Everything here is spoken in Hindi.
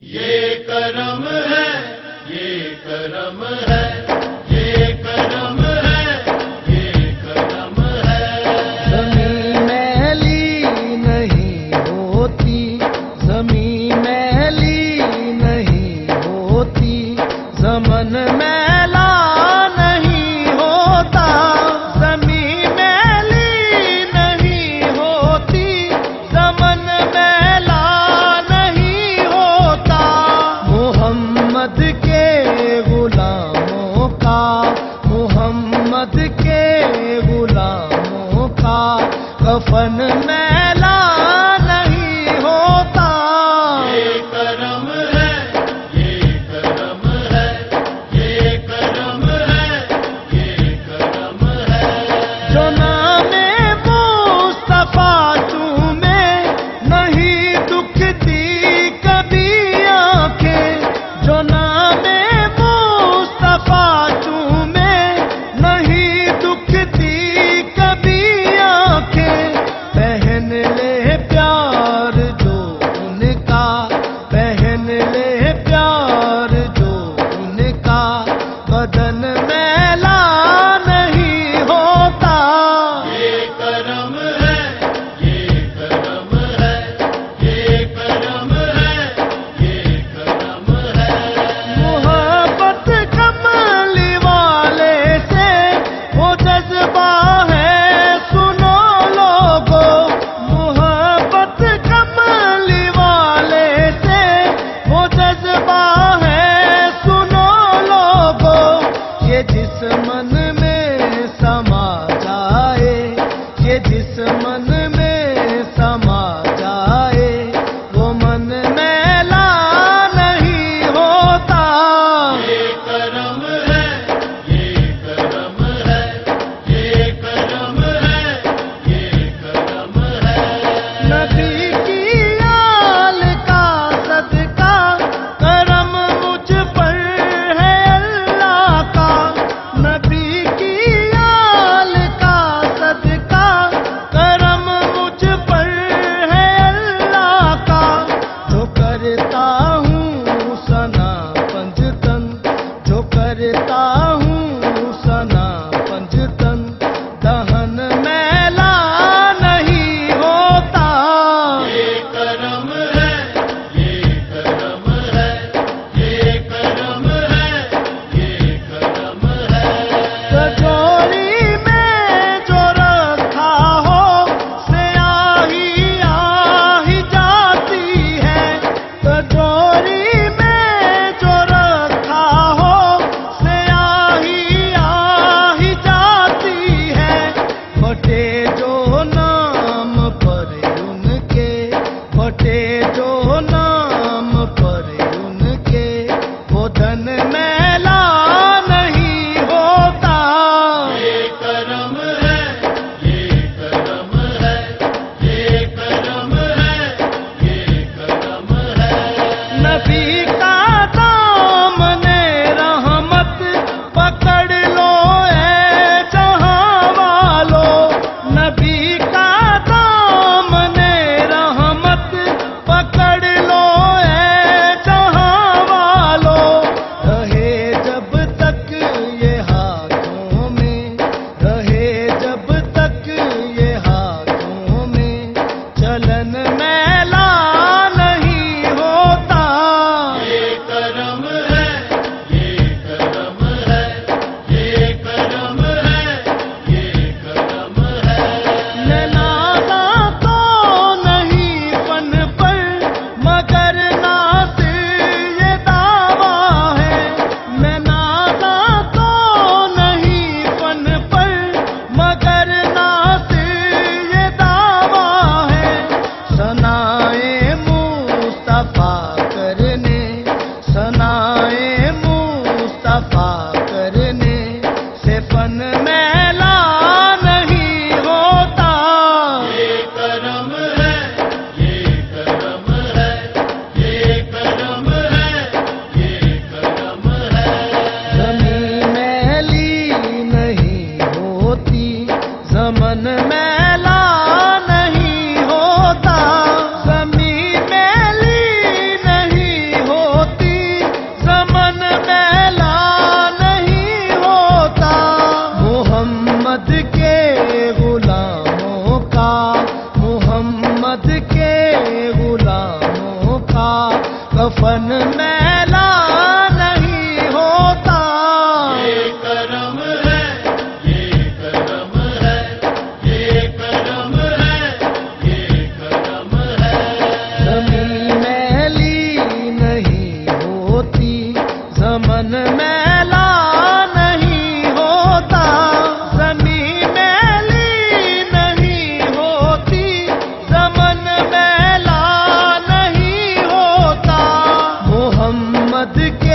ये करम है, ये करम है, ये करम है, ये करम है। ज़मीं मैली नहीं होती, ज़मीं मैली नहीं होती, ज़मन मैला नहीं होता। ज़मीं मैली नहीं होती, ज़मन मैला नहीं होता। मोहम्मद के गुलामों का, मोहम्मद के गुलामों का कफन मैला नहीं होता। ये करम है, ये करम है, ये करम है, ये करम है। जो नामे मुस्तफा चूमे नहीं दुखती कभी आंखें। जो नामे मुस्तफा चूमे नहीं दुखती कभी आंखें। पहन ले प्यार जो उनका, पहन ले प्यार जो उनका, बदन मैला नहीं होता। ये करम है, ये करम है, ये करम है, ये करम है। मोहब्बत कमली वाले से वो जज्बा है, सुनो लोगो। मोहब्बत कमली वाले से वो जज्बा है, सुनो लोगो। ये जिस मन में समा जाए, ये जिस मन में समा जाए, वो मन मैला नहीं होता। ये करम है, ये करम है, ये करम है, ये करम है। नबी की आल का सदका करम मुझ पर है अल्लाह का। नबी की आल का सदका करम मुझ पर है अल्लाह का। जो करता हूँ सना पंजतन, जो करता हूँ सना पंजतन, दहन मैला नहीं होता। ये करम है, ये करम है, ये करम है, ये करम है। कटोरी में जो रखा हो स्याही आ ही जाती है। कटोरी कफन मैला नहीं होता। ये करम है, ये करम है, ये करम है, ये करम है। ज़मीं मैली नहीं होती, ज़मन मैला नहीं होता। ज़मीं मैली नहीं होती, ज़मन मैला नहीं होता। मोहम्मद के